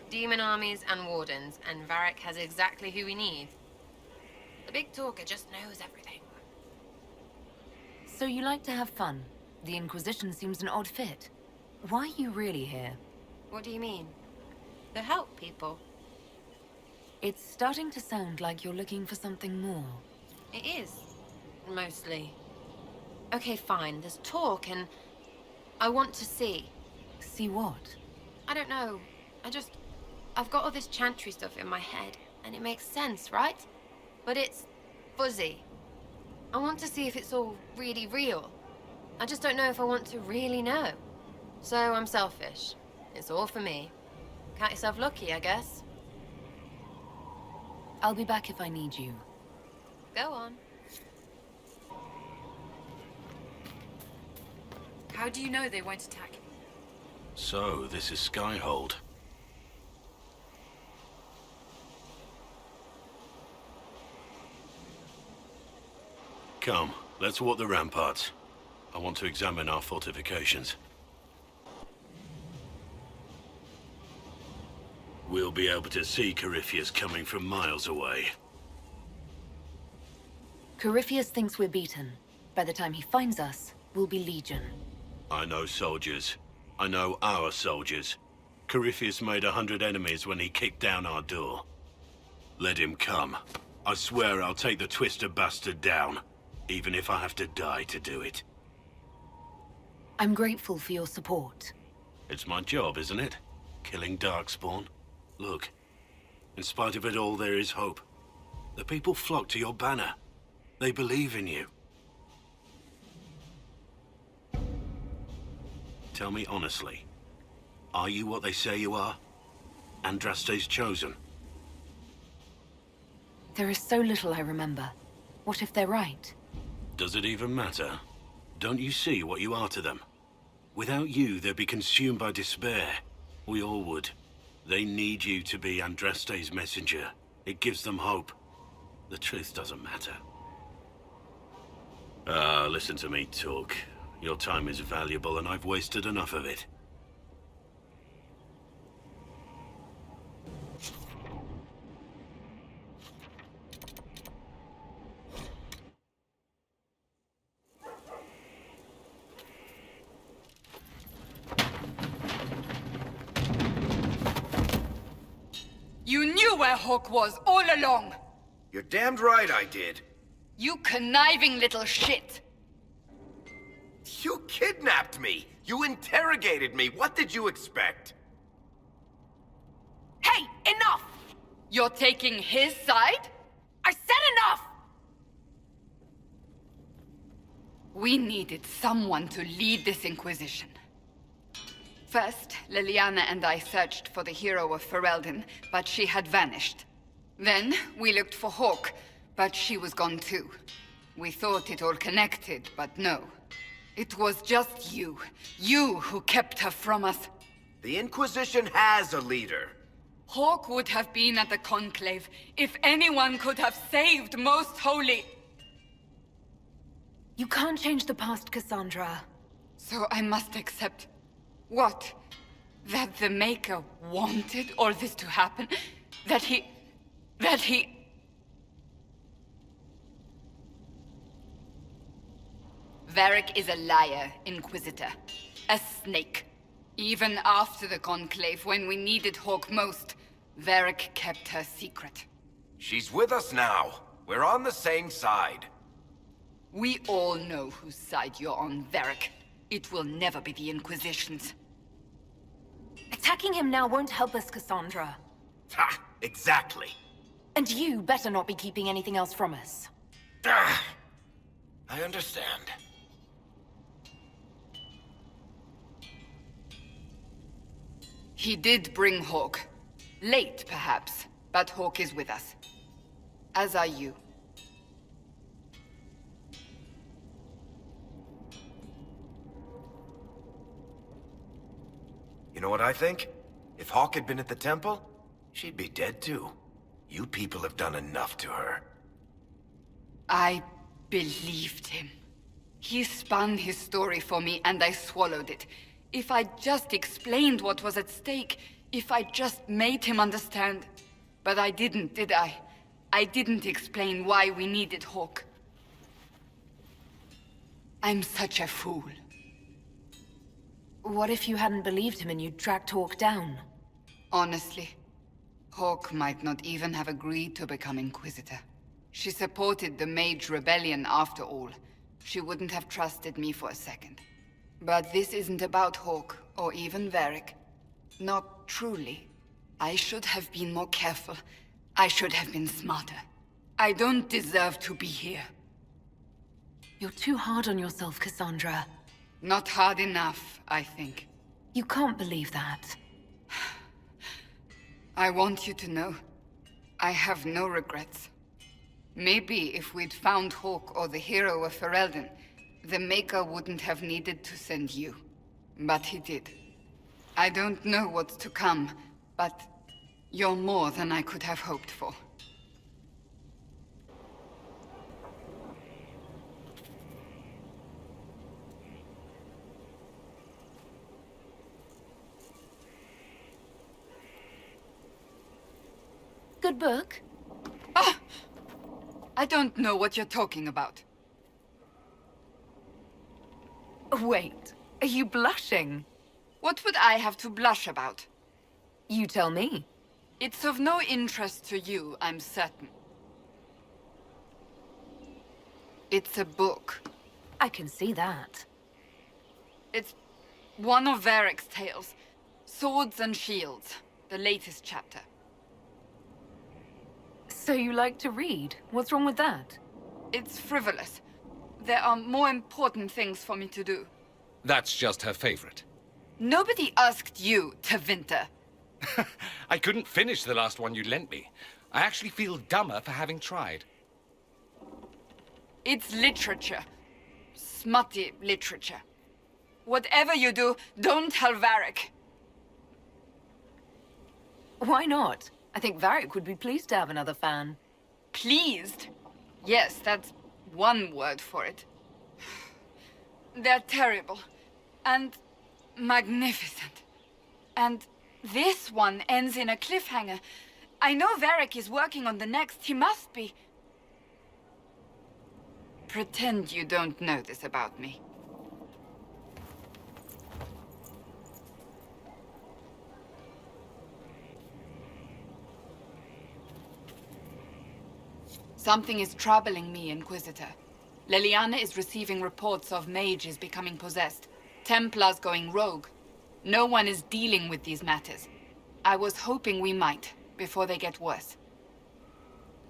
Demon armies and wardens, and Varric has exactly who we need. The big talker just knows everything. So you like to have fun? The Inquisition seems an odd fit. Why are you really here? What do you mean? To help people. It's starting to sound like you're looking for something more. It is. Mostly. Okay, fine. There's talk and... I want to see. See what? I don't know. I've got all this chantry stuff in my head, and it makes sense, right? But it's fuzzy. I want to see if it's all really real. I just don't know if I want to really know. So I'm selfish. It's all for me. Count yourself lucky, I guess. I'll be back if I need you. Go on. How do you know they won't attack? So, this is Skyhold. Come, let's walk the ramparts. I want to examine our fortifications. We'll be able to see Corypheus coming from miles away. Corypheus thinks we're beaten. By the time he finds us, we'll be Legion. I know soldiers. I know our soldiers. Corypheus made 100 enemies when he kicked down our door. Let him come. I swear I'll take the Twister bastard down, even if I have to die to do it. I'm grateful for your support. It's my job, isn't it? Killing Darkspawn. Look, in spite of it all, there is hope. The people flock to your banner. They believe in you. Tell me honestly, are you what they say you are? Andraste's chosen? There is so little I remember. What if they're right? Does it even matter? Don't you see what you are to them? Without you, they'd be consumed by despair. We all would. They need you to be Andraste's messenger. It gives them hope. The truth doesn't matter. Listen to me talk. Your time is valuable and I've wasted enough of it. You knew where Hawk was all along! You're damned right I did. You conniving little shit! You kidnapped me! You interrogated me! What did you expect? Hey, enough! You're taking his side? I said enough! We needed someone to lead this Inquisition. First, Liliana and I searched for the hero of Ferelden, but she had vanished. Then, we looked for Hawk, but she was gone too. We thought it all connected, but no. It was just you. You who kept her from us. The Inquisition has a leader. Hawk would have been at the Conclave if anyone could have saved Most Holy. You can't change the past, Cassandra. So I must accept... what? That the Maker wanted all this to happen? That he... Varric is a liar, Inquisitor. A snake. Even after the Conclave, when we needed Hawk most, Varric kept her secret. She's with us now. We're on the same side. We all know whose side you're on, Varric. It will never be the Inquisition's. Attacking him now won't help us, Cassandra. Ha! Exactly. And you better not be keeping anything else from us. Ah, I understand. He did bring Hawk. Late, perhaps, but Hawk is with us. As are you. You know what I think? If Hawk had been at the temple, she'd be dead too. You people have done enough to her. I believed him. He spun his story for me, and I swallowed it. If I just explained what was at stake, if I just made him understand. But I didn't, did I? I didn't explain why we needed Hawk. I'm such a fool. What if you hadn't believed him and you'd tracked Hawk down? Honestly, Hawk might not even have agreed to become Inquisitor. She supported the Mage Rebellion after all. She wouldn't have trusted me for a second. But this isn't about Hawk, or even Varric. Not truly. I should have been more careful. I should have been smarter. I don't deserve to be here. You're too hard on yourself, Cassandra. Not hard enough, I think. You can't believe that. I want you to know, I have no regrets. Maybe if we'd found Hawk or the hero of Ferelden, the Maker wouldn't have needed to send you. But he did. I don't know what's to come, but you're more than I could have hoped for. Good book. Ah! I don't know what you're talking about. Wait, are you blushing? What would I have to blush about? You tell me. It's of no interest to you, I'm certain. It's a book. I can see that. It's one of Varric's tales. Swords and Shields, the latest chapter. So you like to read? What's wrong with that? It's frivolous. There are more important things for me to do. That's just her favorite. Nobody asked you to winter. I couldn't finish the last one you lent me. I actually feel dumber for having tried. It's literature. Smutty literature. Whatever you do, don't tell Varric. Why not? I think Varric would be pleased to have another fan. Pleased? Yes, that's one word for it. They're terrible. And magnificent. And this one ends in a cliffhanger. I know Varric is working on the next. He must be. Pretend you don't know this about me. Something is troubling me, Inquisitor. Leliana is receiving reports of mages becoming possessed, Templars going rogue. No one is dealing with these matters. I was hoping we might, before they get worse.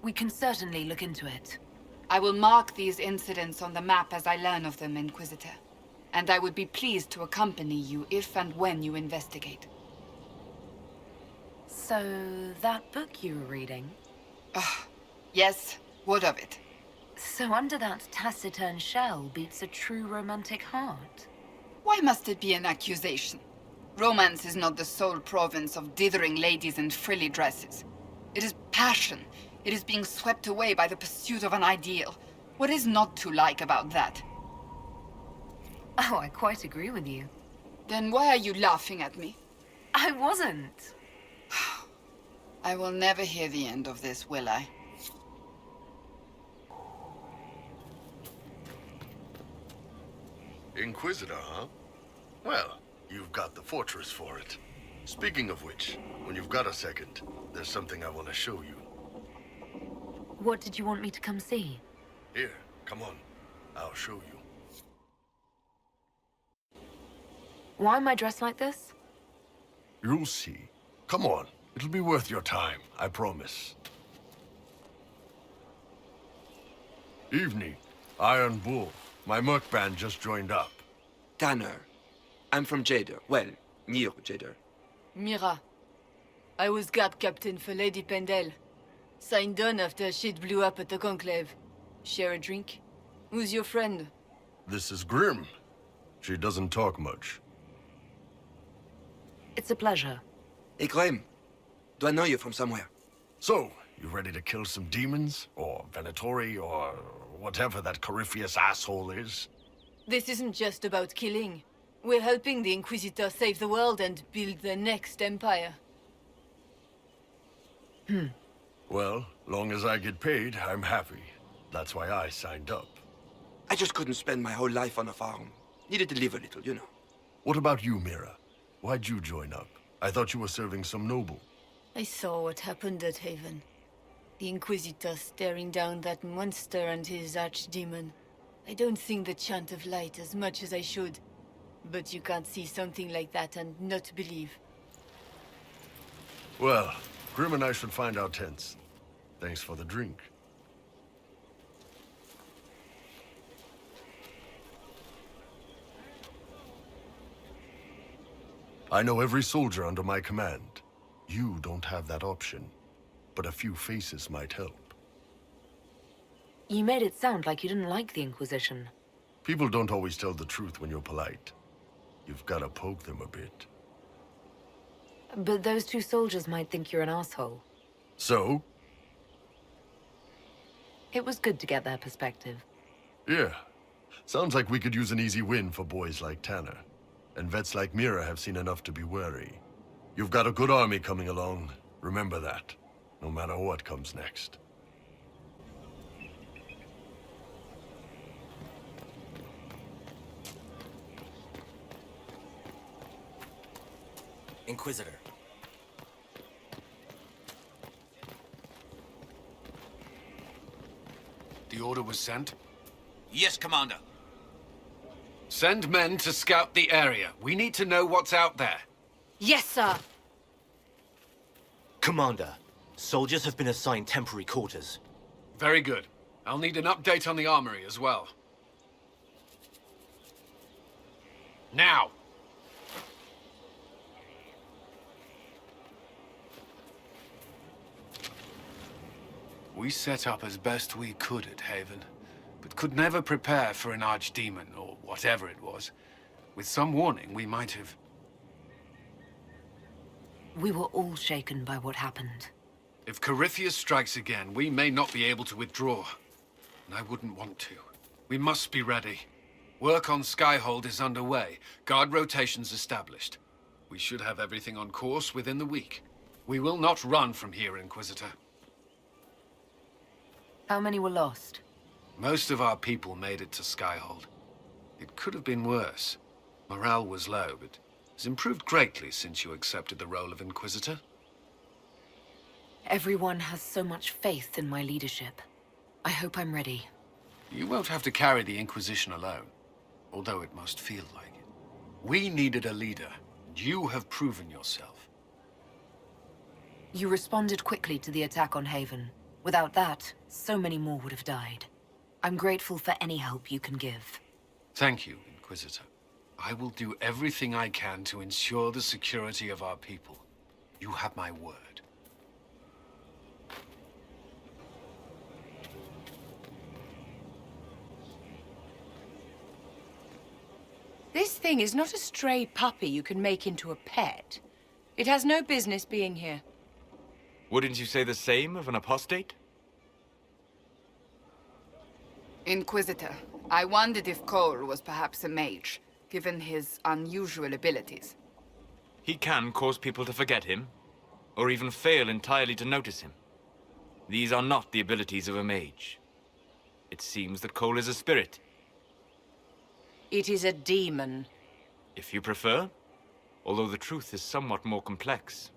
We can certainly look into it. I will mark these incidents on the map as I learn of them, Inquisitor. And I would be pleased to accompany you if and when you investigate. So, that book you were reading? Yes, what of it? So under that taciturn shell beats a true romantic heart? Why must it be an accusation? Romance is not the sole province of dithering ladies in frilly dresses. It is passion. It is being swept away by the pursuit of an ideal. What is not to like about that? Oh, I quite agree with you. Then why are you laughing at me? I wasn't. I will never hear the end of this, will I? Inquisitor, huh? Well, you've got the fortress for it. Speaking of which, when you've got a second, there's something I want to show you. What did you want me to come see? Here, come on. I'll show you. Why am I dressed like this? You'll see. Come on. It'll be worth your time, I promise. Evening. Iron Bull. My merc band just joined up. Tanner. I'm from Jader. Well, near Jader. Mira. I was guard captain for Lady Pendel. Signed on after shit blew up at the Conclave. Share a drink? Who's your friend? This is Grim. She doesn't talk much. It's a pleasure. Hey, Graham. Do I know you from somewhere? So, you ready to kill some demons? Or Venatori? Or whatever that Corypheus asshole is. This isn't just about killing. We're helping the Inquisitor save the world and build the next empire. Well, long as I get paid, I'm happy. That's why I signed up. I just couldn't spend my whole life on a farm. Needed to live a little, you know. What about you, Mira? Why'd you join up? I thought you were serving some noble. I saw what happened at Haven. The Inquisitor staring down that monster and his archdemon. I don't sing the chant of light as much as I should. But you can't see something like that and not believe. Well, Grim and I should find our tents. Thanks for the drink. I know every soldier under my command. You don't have that option, but a few faces might help. You made it sound like you didn't like the Inquisition. People don't always tell the truth when you're polite. You've got to poke them a bit. But those two soldiers might think you're an asshole. So? It was good to get their perspective. Yeah. Sounds like we could use an easy win for boys like Tanner. And vets like Mira have seen enough to be wary. You've got a good army coming along. Remember that, no matter what comes next. Inquisitor. The order was sent? Yes, Commander. Send men to scout the area. We need to know what's out there. Yes, sir! Commander, soldiers have been assigned temporary quarters. Very good. I'll need an update on the armory as well. Now! We set up as best we could at Haven, but could never prepare for an archdemon, or whatever it was. With some warning, we might have... We were all shaken by what happened. If Corypheus strikes again, we may not be able to withdraw. And I wouldn't want to. We must be ready. Work on Skyhold is underway. Guard rotations established. We should have everything on course within the week. We will not run from here, Inquisitor. How many were lost? Most of our people made it to Skyhold. It could have been worse. Morale was low, but has improved greatly since you accepted the role of Inquisitor. Everyone has so much faith in my leadership. I hope I'm ready. You won't have to carry the Inquisition alone, although it must feel like it. We needed a leader, and you have proven yourself. You responded quickly to the attack on Haven. Without that, so many more would have died. I'm grateful for any help you can give. Thank you, Inquisitor. I will do everything I can to ensure the security of our people. You have my word. This thing is not a stray puppy you can make into a pet. It has no business being here. Wouldn't you say the same of an apostate? Inquisitor, I wondered if Cole was perhaps a mage, given his unusual abilities. He can cause people to forget him, or even fail entirely to notice him. These are not the abilities of a mage. It seems that Cole is a spirit. It is a demon. If you prefer, although the truth is somewhat more complex.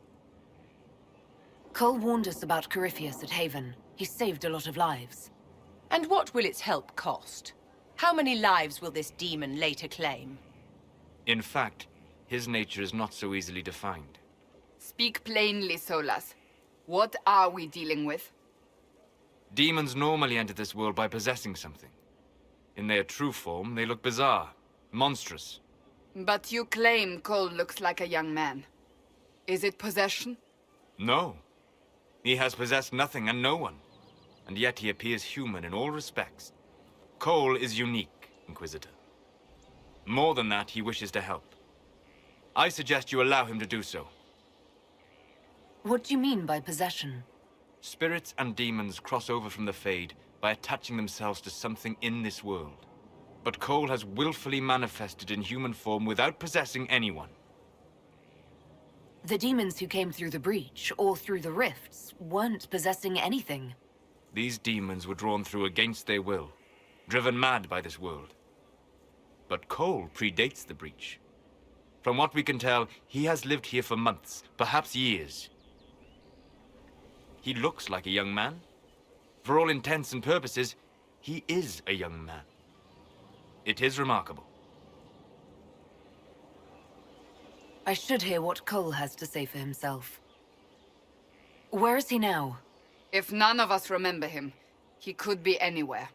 Cole warned us about Corypheus at Haven. He saved a lot of lives. And what will its help cost? How many lives will this demon later claim? In fact, his nature is not so easily defined. Speak plainly, Solas. What are we dealing with? Demons normally enter this world by possessing something. In their true form, they look bizarre, monstrous. But you claim Cole looks like a young man. Is it possession? No. He has possessed nothing and no one. And yet he appears human in all respects. Cole is unique, Inquisitor. More than that, he wishes to help. I suggest you allow him to do so. What do you mean by possession? Spirits and demons cross over from the Fade by attaching themselves to something in this world. But Cole has willfully manifested in human form without possessing anyone. The demons who came through the breach, or through the rifts, weren't possessing anything. These demons were drawn through against their will, driven mad by this world. But Cole predates the breach. From what we can tell, he has lived here for months, perhaps years. He looks like a young man. For all intents and purposes, he is a young man. It is remarkable. I should hear what Cole has to say for himself. Where is he now? If none of us remember him, he could be anywhere.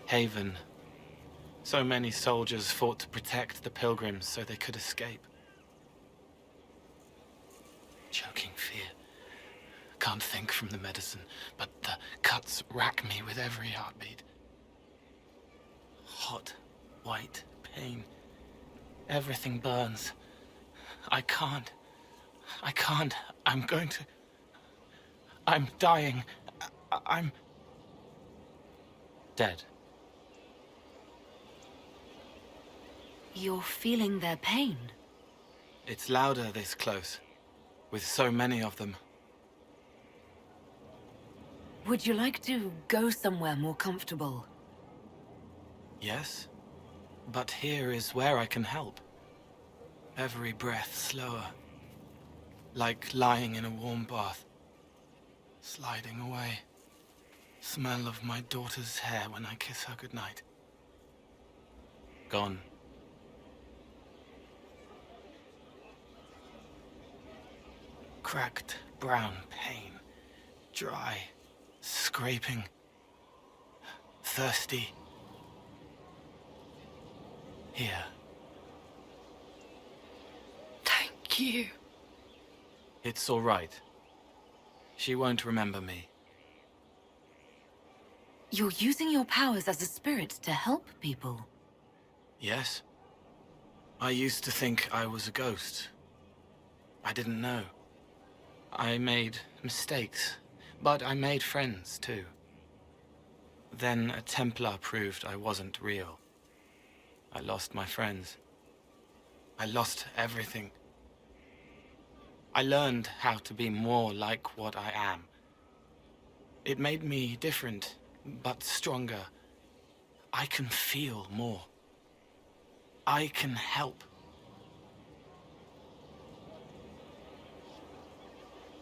Haven. So many soldiers fought to protect the pilgrims so they could escape. Choking fear. Can't think from the medicine, but the cuts rack me with every heartbeat. Hot, white pain. Everything burns. I can't. I'm going to... I'm dying. I'm... dead. You're feeling their pain? It's louder this close, with so many of them. Would you like to go somewhere more comfortable? Yes, but here is where I can help. Every breath slower, like lying in a warm bath, sliding away. Smell of my daughter's hair when I kiss her goodnight. Gone. Cracked brown pain, dry, scraping, thirsty. Here. Thank you. It's all right. She won't remember me. You're using your powers as a spirit to help people. Yes? I used to think I was a ghost. I didn't know. I made mistakes, but I made friends too. Then a Templar proved I wasn't real. I lost my friends. I lost everything. I learned how to be more like what I am. It made me different, but stronger. I can feel more. I can help.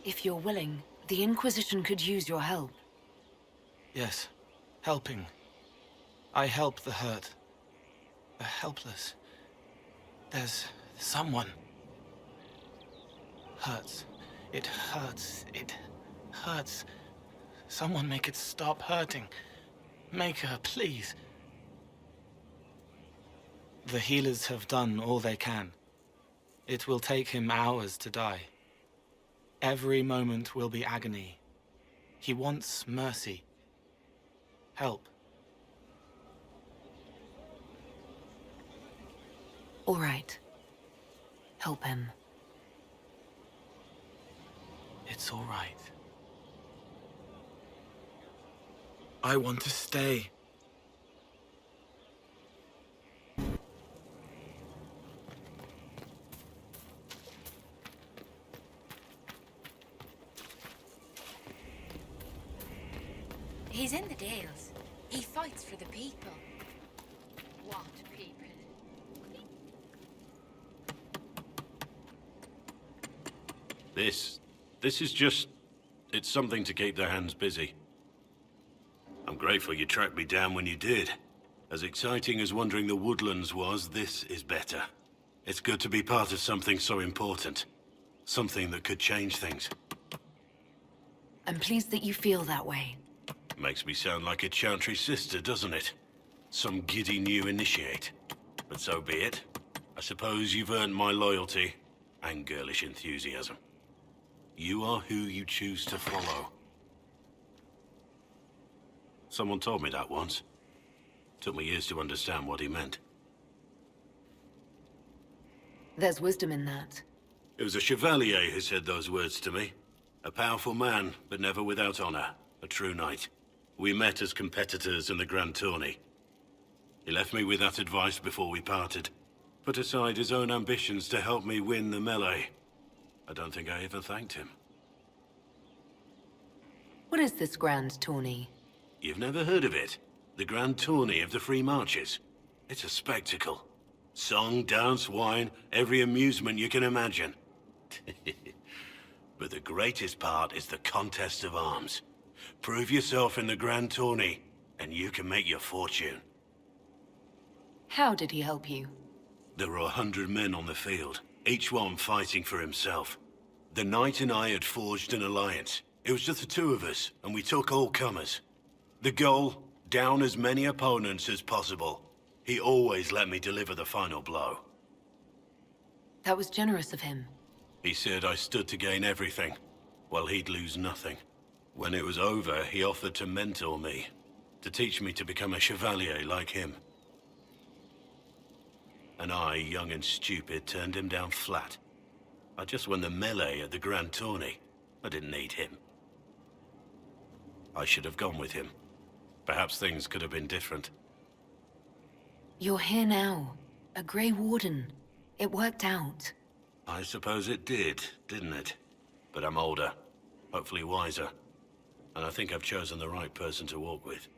If you're willing, the Inquisition could use your help. Yes, helping. I help the hurt. The helpless. There's someone. Hurts. It hurts. It hurts. Someone make it stop hurting. Make her, please. The healers have done all they can. It will take him hours to die. Every moment will be agony. He wants mercy. Help. All right. Help him. It's all right. I want to stay. He's in the Dales. He fights for the people. What people? This is just... it's something to keep their hands busy. I'm grateful you tracked me down when you did. As exciting as wandering the woodlands was, this is better. It's good to be part of something so important. Something that could change things. I'm pleased that you feel that way. Makes me sound like a Chantry sister, doesn't it? Some giddy new initiate. But so be it. I suppose you've earned my loyalty and girlish enthusiasm. You are who you choose to follow. Someone told me that once. Took me years to understand what he meant. There's wisdom in that. It was a chevalier who said those words to me. A powerful man, but never without honor. A true knight. We met as competitors in the Grand Tourney. He left me with that advice before we parted. Put aside his own ambitions to help me win the melee. I don't think I ever thanked him. What is this grand tourney? You've never heard of it? The Grand Tourney of the Free Marches. It's a spectacle. Song, dance, wine, every amusement you can imagine. But the greatest part is the contest of arms. Prove yourself in the Grand Tourney, and you can make your fortune. How did he help you? There were 100 men on the field, each one fighting for himself. The knight and I had forged an alliance. It was just the two of us, and we took all comers. The goal, down as many opponents as possible. He always let me deliver the final blow. That was generous of him. He said I stood to gain everything, while he'd lose nothing. When it was over, he offered to mentor me, to teach me to become a chevalier like him. And I, young and stupid, turned him down flat. I just won the melee at the Grand Tourney. I didn't need him. I should have gone with him. Perhaps things could have been different. You're here now. A Grey Warden. It worked out. I suppose it did, didn't it? But I'm older, hopefully wiser. And I think I've chosen the right person to walk with.